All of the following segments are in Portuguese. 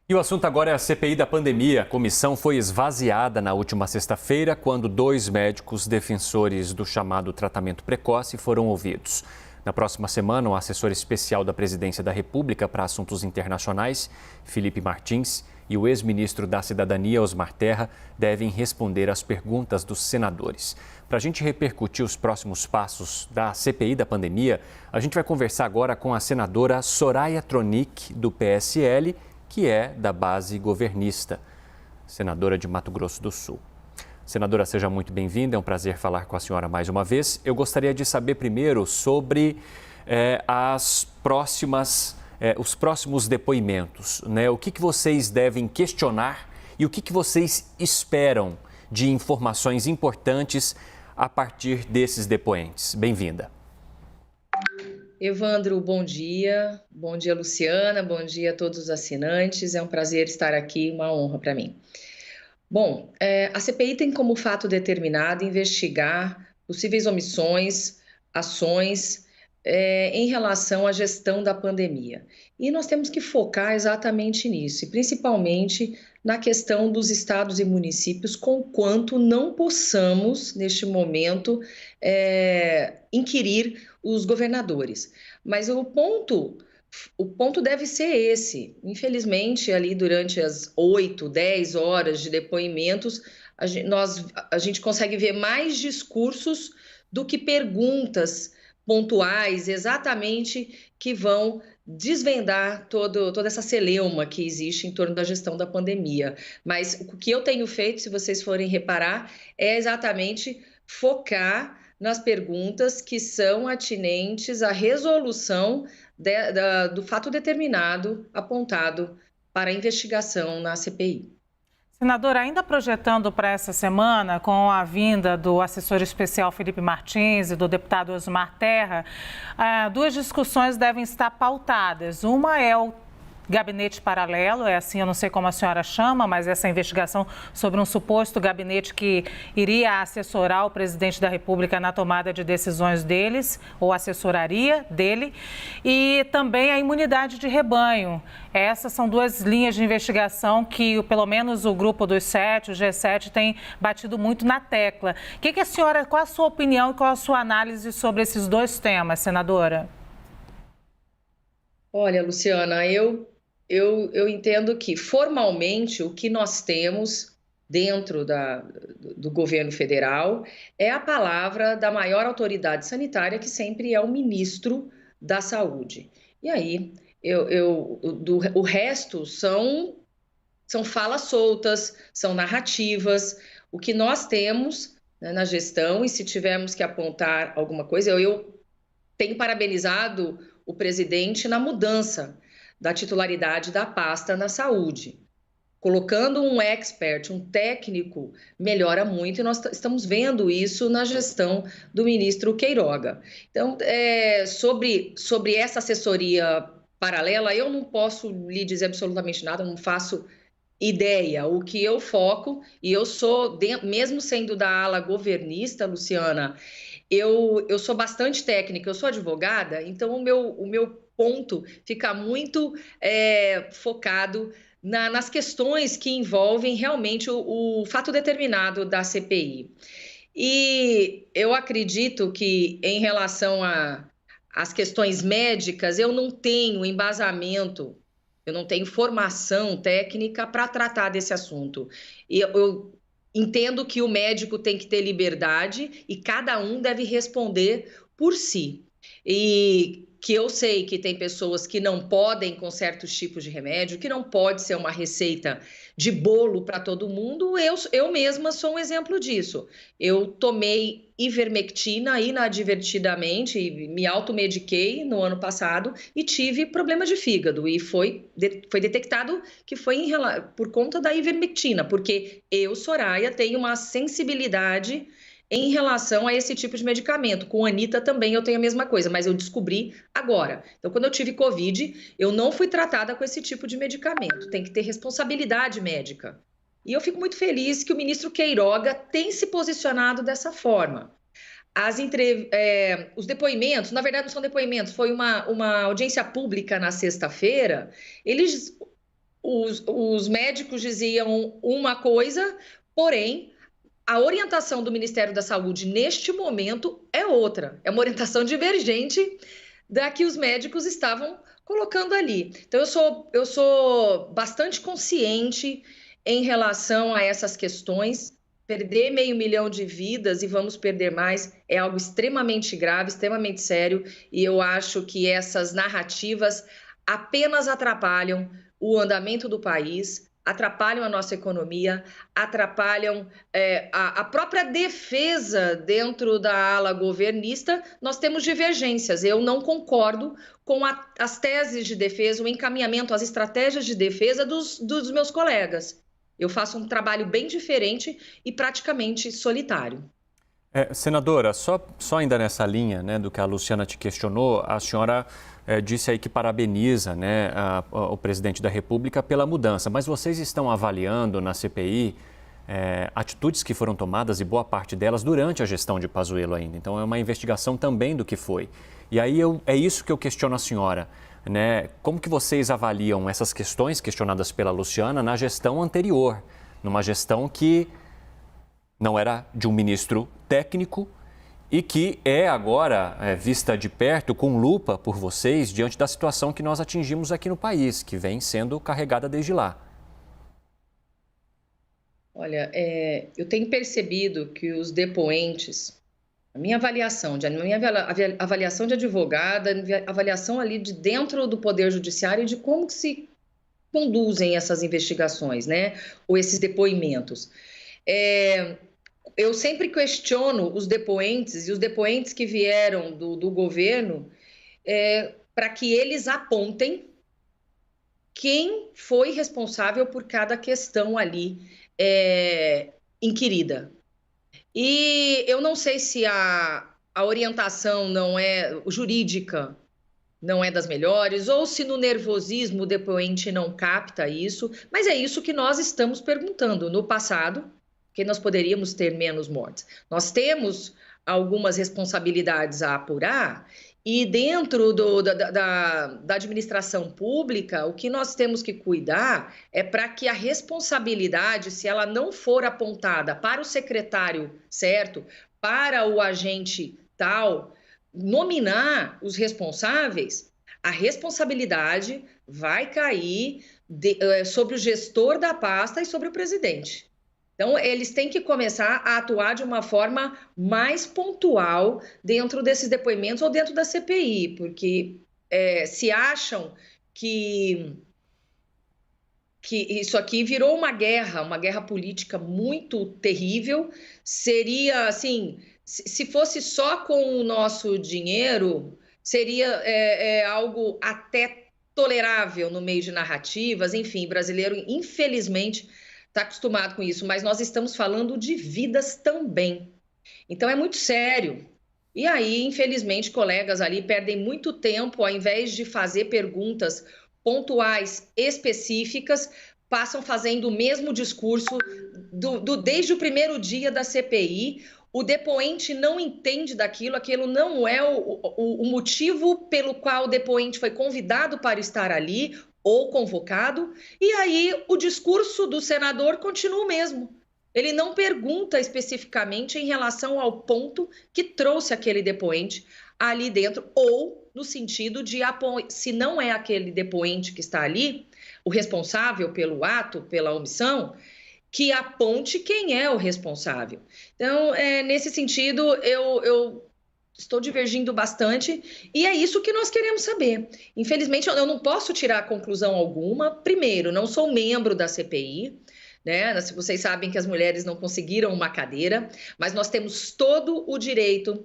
E o assunto agora é a CPI da pandemia. A comissão foi esvaziada na última sexta-feira, quando 2 médicos defensores do chamado tratamento precoce foram ouvidos. Na próxima semana, o assessor especial da Presidência da República para Assuntos Internacionais, Felipe Martins, e o ex-ministro da Cidadania, Osmar Terra, devem responder às perguntas dos senadores. Para a gente repercutir os próximos passos da CPI da pandemia, a gente vai conversar agora com a senadora Soraya Tronic, do PSL, que é da base governista, senadora de Mato Grosso do Sul. Senadora, seja muito bem-vinda, é um prazer falar com a senhora mais uma vez. Eu gostaria de saber primeiro sobre os próximos depoimentos, né? O que vocês devem questionar e o que vocês esperam de informações importantes a partir desses depoentes. Bem-vinda. Evandro, bom dia. Bom dia, Luciana. Bom dia a todos os assinantes. É um prazer estar aqui, uma honra para mim. Bom, a CPI tem como fato determinado investigar possíveis omissões, ações em relação à gestão da pandemia. E nós temos que focar exatamente nisso, e principalmente na questão dos estados e municípios, conquanto não possamos, neste momento, inquirir os governadores. Mas o ponto deve ser esse. Infelizmente, ali durante as 8, 10 horas de depoimentos, a gente consegue ver mais discursos do que perguntas pontuais, exatamente, que vão desvendar toda essa celeuma que existe em torno da gestão da pandemia. Mas o que eu tenho feito, se vocês forem reparar, é exatamente focar nas perguntas que são atinentes à resolução do fato determinado apontado para a investigação na CPI. Senadora, ainda projetando para essa semana, com a vinda do assessor especial Felipe Martins e do deputado Osmar Terra, 2 discussões devem estar pautadas. Uma é o gabinete paralelo, é assim, eu não sei como a senhora chama, mas essa investigação sobre um suposto gabinete que iria assessorar o presidente da República na tomada de decisões deles, ou assessoraria dele, e também a imunidade de rebanho. Essas são 2 linhas de investigação que, pelo menos, o grupo dos 7, o G7, tem batido muito na tecla. Qual a sua opinião e qual a sua análise sobre esses 2 temas, senadora? Olha, Luciana, eu entendo que, formalmente, o que nós temos dentro do governo federal é a palavra da maior autoridade sanitária, que sempre é o ministro da Saúde. E aí, o resto são falas soltas, são narrativas. O que nós temos, né, na gestão, e se tivermos que apontar alguma coisa, eu tenho parabenizado o presidente na mudança da titularidade da pasta na saúde. Colocando um expert, um técnico, melhora muito, e nós estamos vendo isso na gestão do ministro Queiroga. Então, sobre essa assessoria paralela, eu não posso lhe dizer absolutamente nada, não faço ideia. O que eu foco, e eu sou, mesmo sendo da ala governista, Luciana, eu sou bastante técnica, eu sou advogada, então o meu ponto fica muito focado nas questões que envolvem realmente o fato determinado da CPI. E eu acredito que, em relação às questões médicas, eu não tenho embasamento, eu não tenho formação técnica para tratar desse assunto. E eu entendo que o médico tem que ter liberdade e cada um deve responder por si. E que eu sei que tem pessoas que não podem com certos tipos de remédio, que não pode ser uma receita de bolo para todo mundo. Eu mesma sou um exemplo disso. Eu tomei ivermectina inadvertidamente e me automediquei no ano passado e tive problema de fígado. E foi detectado que foi por conta da ivermectina, porque eu, Soraya, tenho uma sensibilidade em relação a esse tipo de medicamento. Com a Anitta também eu tenho a mesma coisa, mas eu descobri agora. Então, quando eu tive Covid, eu não fui tratada com esse tipo de medicamento. Tem que ter responsabilidade médica. E eu fico muito feliz que o ministro Queiroga tem se posicionado dessa forma. Os depoimentos, na verdade não são depoimentos, foi uma audiência pública na sexta-feira. os médicos diziam uma coisa, porém, a orientação do Ministério da Saúde neste momento é outra. É uma orientação divergente da que os médicos estavam colocando ali. Então, eu sou bastante consciente em relação a essas questões. Perder 500 mil de vidas e vamos perder mais é algo extremamente grave, extremamente sério, e eu acho que essas narrativas apenas atrapalham o andamento do país, atrapalham a nossa economia, atrapalham a própria defesa dentro da ala governista. Nós temos divergências. Eu não concordo com as teses de defesa, o encaminhamento, as estratégias de defesa dos meus colegas. Eu faço um trabalho bem diferente e praticamente solitário. Senadora, só ainda nessa linha, né, do que a Luciana te questionou, a senhora disse aí que parabeniza, né, o presidente da República pela mudança, mas vocês estão avaliando na CPI atitudes que foram tomadas, e boa parte delas durante a gestão de Pazuello ainda. Então é uma investigação também do que foi. E aí é isso que eu questiono a senhora. Né? Como que vocês avaliam essas questões questionadas pela Luciana na gestão anterior, numa gestão que não era de um ministro técnico e que é agora vista de perto, com lupa por vocês, diante da situação que nós atingimos aqui no país, que vem sendo carregada desde lá? Olha, eu tenho percebido que os depoentes, a minha avaliação de advogada, avaliação ali de dentro do Poder Judiciário de como que se conduzem essas investigações, né? Ou esses depoimentos. Eu sempre questiono os depoentes e os depoentes que vieram do governo para que eles apontem quem foi responsável por cada questão ali inquirida. E eu não sei se a orientação não é jurídica, não é das melhores, ou se no nervosismo o depoente não capta isso, mas é isso que nós estamos perguntando. No passado, que nós poderíamos ter menos mortes. Nós temos algumas responsabilidades a apurar, e dentro da administração pública, o que nós temos que cuidar é para que a responsabilidade, se ela não for apontada para o secretário certo, para o agente tal, nominar os responsáveis, a responsabilidade vai cair sobre o gestor da pasta e sobre o presidente. Então, eles têm que começar a atuar de uma forma mais pontual dentro desses depoimentos ou dentro da CPI, porque se acham que isso aqui virou uma guerra política muito terrível. Seria assim, se fosse só com o nosso dinheiro, seria algo até tolerável no meio de narrativas. Enfim, brasileiro, infelizmente, está acostumado com isso, mas nós estamos falando de vidas também. Então é muito sério. E aí, infelizmente, colegas ali perdem muito tempo, ao invés de fazer perguntas pontuais, específicas, passam fazendo o mesmo discurso desde o primeiro dia da CPI. O depoente não entende daquilo, aquilo não é o motivo pelo qual o depoente foi convidado para estar ali, ou convocado, e aí o discurso do senador continua o mesmo. Ele não pergunta especificamente em relação ao ponto que trouxe aquele depoente ali dentro, ou no sentido de, se não é aquele depoente que está ali, o responsável pelo ato, pela omissão, que aponte quem é o responsável. Então, nesse sentido, eu estou divergindo bastante, e é isso que nós queremos saber. Infelizmente, eu não posso tirar conclusão alguma. Primeiro, não sou membro da CPI, né? Vocês sabem que as mulheres não conseguiram uma cadeira, mas nós temos todo o direito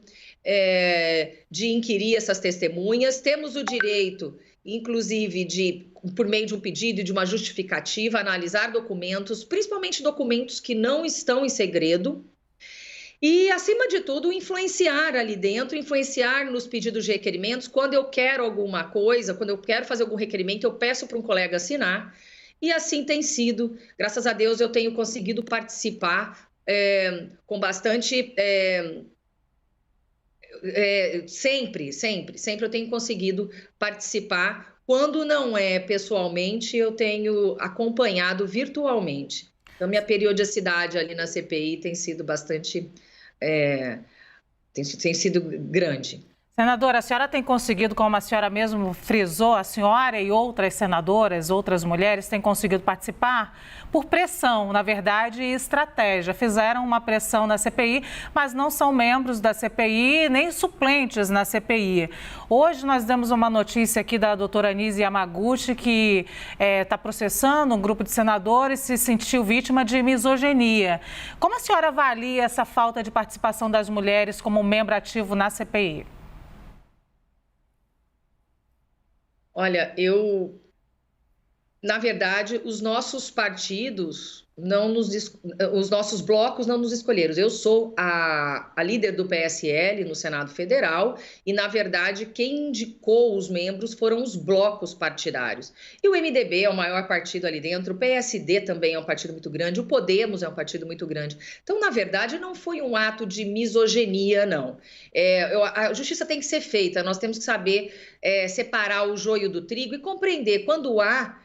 de inquirir essas testemunhas, temos o direito, inclusive, de, por meio de um pedido e de uma justificativa, analisar documentos, principalmente documentos que não estão em segredo, e, acima de tudo, influenciar ali dentro, influenciar nos pedidos de requerimentos. Quando eu quero alguma coisa, quando eu quero fazer algum requerimento, eu peço para um colega assinar. E assim tem sido. Graças a Deus, eu tenho conseguido participar com bastante... sempre eu tenho conseguido participar Quando não é pessoalmente, eu tenho acompanhado virtualmente. Então, minha periodicidade ali na CPI tem sido bastante, tem sido grande. Senadora, a senhora tem conseguido, como a senhora mesmo frisou, a senhora e outras senadoras, outras mulheres, têm conseguido participar por pressão, na verdade, e estratégia. Fizeram uma pressão na CPI, mas não são membros da CPI, nem suplentes na CPI. Hoje nós demos uma notícia aqui da doutora Anísia Yamaguchi, que está processando um grupo de senadores e se sentiu vítima de misoginia. Como a senhora avalia essa falta de participação das mulheres como membro ativo na CPI? Olha, na verdade, os nossos partidos os nossos blocos não nos escolheram. Eu sou a líder do PSL no Senado Federal e, na verdade, quem indicou os membros foram os blocos partidários. E o MDB é o maior partido ali dentro, o PSD também é um partido muito grande, o Podemos é um partido muito grande. Então, na verdade, não foi um ato de misoginia, não. A justiça tem que ser feita, nós temos que saber separar o joio do trigo e compreender quando há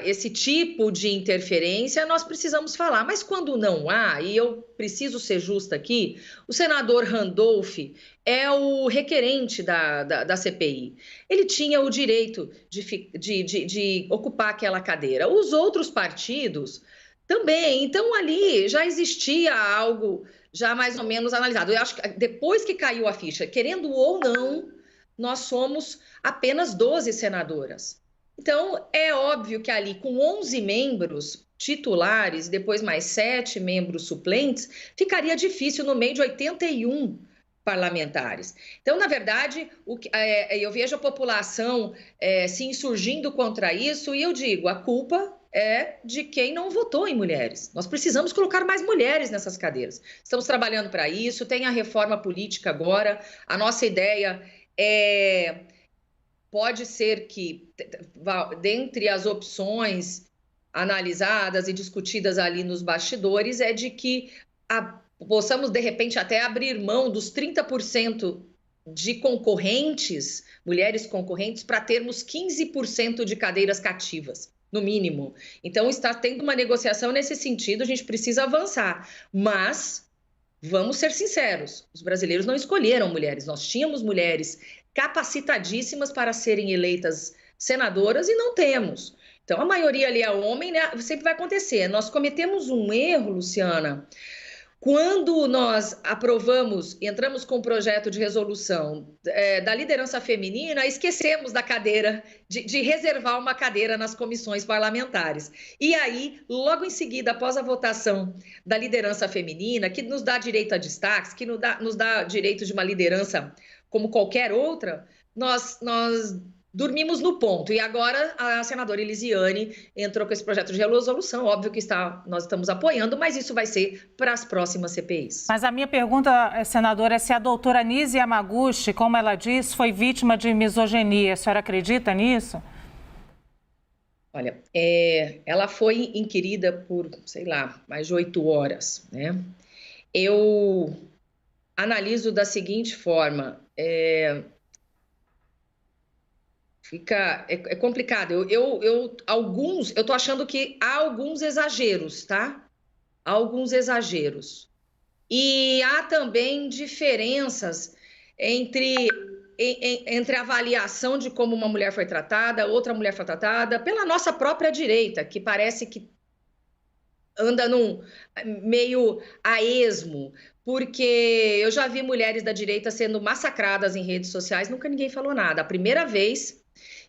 esse tipo de interferência, nós precisamos falar. Mas quando não há, e eu preciso ser justa aqui, o senador Randolph é o requerente da CPI. Ele tinha o direito de ocupar aquela cadeira. Os outros partidos também. Então, ali já existia algo já mais ou menos analisado. Eu acho que depois que caiu a ficha, querendo ou não, nós somos apenas 12 senadoras. Então, é óbvio que ali, com 11 membros titulares, depois mais 7 membros suplentes, ficaria difícil no meio de 81 parlamentares. Então, na verdade, eu vejo a população se insurgindo contra isso e eu digo, a culpa é de quem não votou em mulheres. Nós precisamos colocar mais mulheres nessas cadeiras. Estamos trabalhando para isso, tem a reforma política agora, a nossa ideia pode ser que, dentre as opções analisadas e discutidas ali nos bastidores, é de que possamos, de repente, até abrir mão dos 30% de concorrentes, mulheres concorrentes, para termos 15% de cadeiras cativas, no mínimo. Então, está tendo uma negociação nesse sentido, a gente precisa avançar. Mas, vamos ser sinceros, os brasileiros não escolheram mulheres, nós tínhamos mulheres capacitadíssimas para serem eleitas senadoras e não temos. Então, a maioria ali é homem, né? Sempre vai acontecer. Nós cometemos um erro, Luciana, quando nós entramos com um projeto de resolução da liderança feminina, esquecemos da cadeira, de reservar uma cadeira nas comissões parlamentares. E aí, logo em seguida, após a votação da liderança feminina, que nos dá direito a destaques, que nos dá direito de uma liderança como qualquer outra, nós dormimos no ponto. E agora a senadora Elisiane entrou com esse projeto de resolução. Óbvio que nós estamos apoiando, mas isso vai ser para as próximas CPIs. Mas a minha pergunta, senadora, é se a doutora Anísia Yamaguchi, como ela diz, foi vítima de misoginia. A senhora acredita nisso? Olha, ela foi inquirida por, sei lá, mais de 8 horas, né? Eu analiso da seguinte forma, é complicado. Eu tô achando que há alguns exageros, tá? Há alguns exageros. E há também diferenças entre a avaliação de como uma mulher foi tratada, outra mulher foi tratada, pela nossa própria direita, que parece que anda meio a esmo, porque eu já vi mulheres da direita sendo massacradas em redes sociais, nunca ninguém falou nada. A primeira vez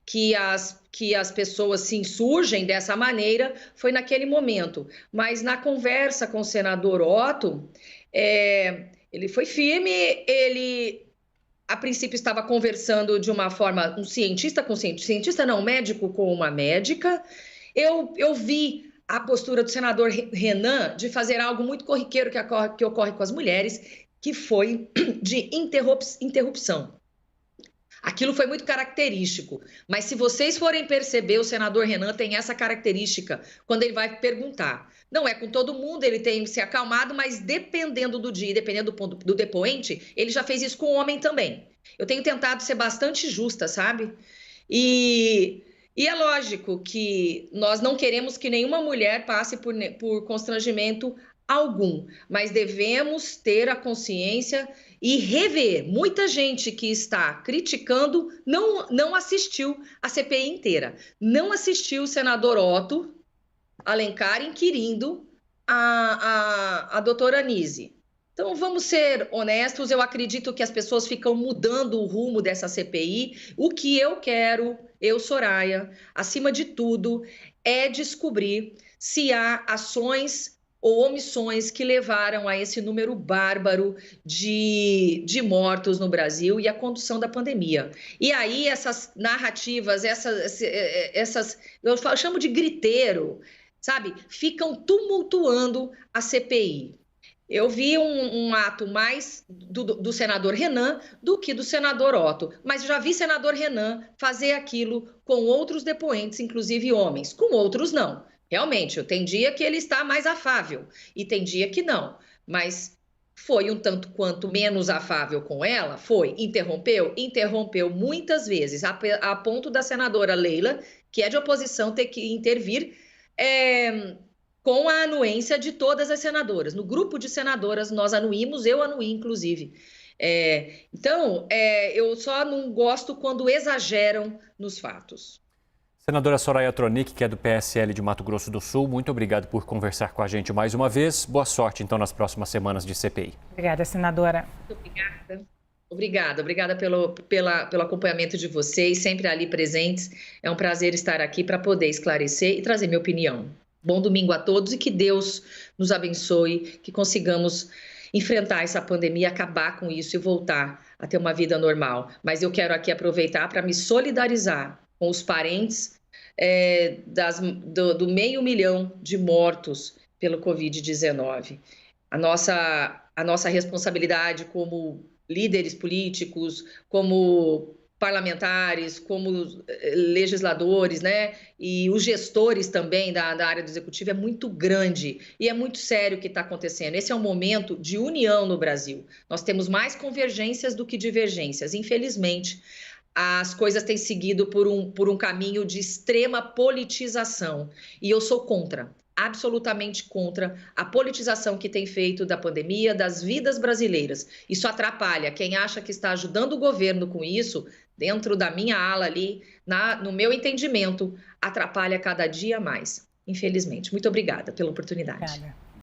que as pessoas se insurgem dessa maneira foi naquele momento. Mas na conversa com o senador Otto, ele foi firme, ele a princípio estava conversando de uma forma, um cientista com cientista, não, médico com uma médica. Eu vi a postura do senador Renan de fazer algo muito corriqueiro que ocorre com as mulheres, que foi de interrupção. Aquilo foi muito característico, mas se vocês forem perceber, o senador Renan tem essa característica quando ele vai perguntar. Não é com todo mundo, ele tem se acalmado, mas dependendo do dia, dependendo do depoente, ele já fez isso com o homem também. Eu tenho tentado ser bastante justa, sabe? E é lógico que nós não queremos que nenhuma mulher passe por constrangimento algum, mas devemos ter a consciência e rever. Muita gente que está criticando não assistiu a CPI inteira, não assistiu o senador Otto Alencar inquirindo a doutora Nise. Então, vamos ser honestos, eu acredito que as pessoas ficam mudando o rumo dessa CPI. O que eu quero, eu, Soraya, acima de tudo, é descobrir se há ações ou omissões que levaram a esse número bárbaro de mortos no Brasil e a condução da pandemia. E aí essas narrativas, essas eu chamo de griteiro, sabe, ficam tumultuando a CPI. Eu vi um ato mais do senador Renan do que do senador Otto, mas já vi senador Renan fazer aquilo com outros depoentes, inclusive homens, com outros não. Realmente, tem dia que ele está mais afável e tem dia que não, mas foi um tanto quanto menos afável com ela, foi, interrompeu muitas vezes, a ponto da senadora Leila, que é de oposição, ter que intervir com a anuência de todas as senadoras. No grupo de senadoras, nós anuímos, eu anuí, inclusive. Então, eu só não gosto quando exageram nos fatos. Senadora Soraya Tronic, que é do PSL de Mato Grosso do Sul, muito obrigado por conversar com a gente mais uma vez. Boa sorte, então, nas próximas semanas de CPI. Obrigada, senadora. Muito obrigada pelo acompanhamento de vocês, sempre ali presentes. É um prazer estar aqui para poder esclarecer e trazer minha opinião. Bom domingo a todos e que Deus nos abençoe, que consigamos enfrentar essa pandemia, acabar com isso e voltar a ter uma vida normal. Mas eu quero aqui aproveitar para me solidarizar com os parentes do 500 mil de mortos pelo Covid-19. A nossa responsabilidade como líderes políticos, como parlamentares, como legisladores, né, e os gestores também da área do executivo é muito grande e é muito sério o que está acontecendo. Esse é um momento de união no Brasil. Nós temos mais convergências do que divergências. Infelizmente, as coisas têm seguido por um caminho de extrema politização e eu sou contra. Absolutamente contra a politização que tem feito da pandemia, das vidas brasileiras. Isso atrapalha. Quem acha que está ajudando o governo com isso, dentro da minha ala ali, no meu entendimento, atrapalha cada dia mais, infelizmente. Muito obrigada pela oportunidade. Obrigada.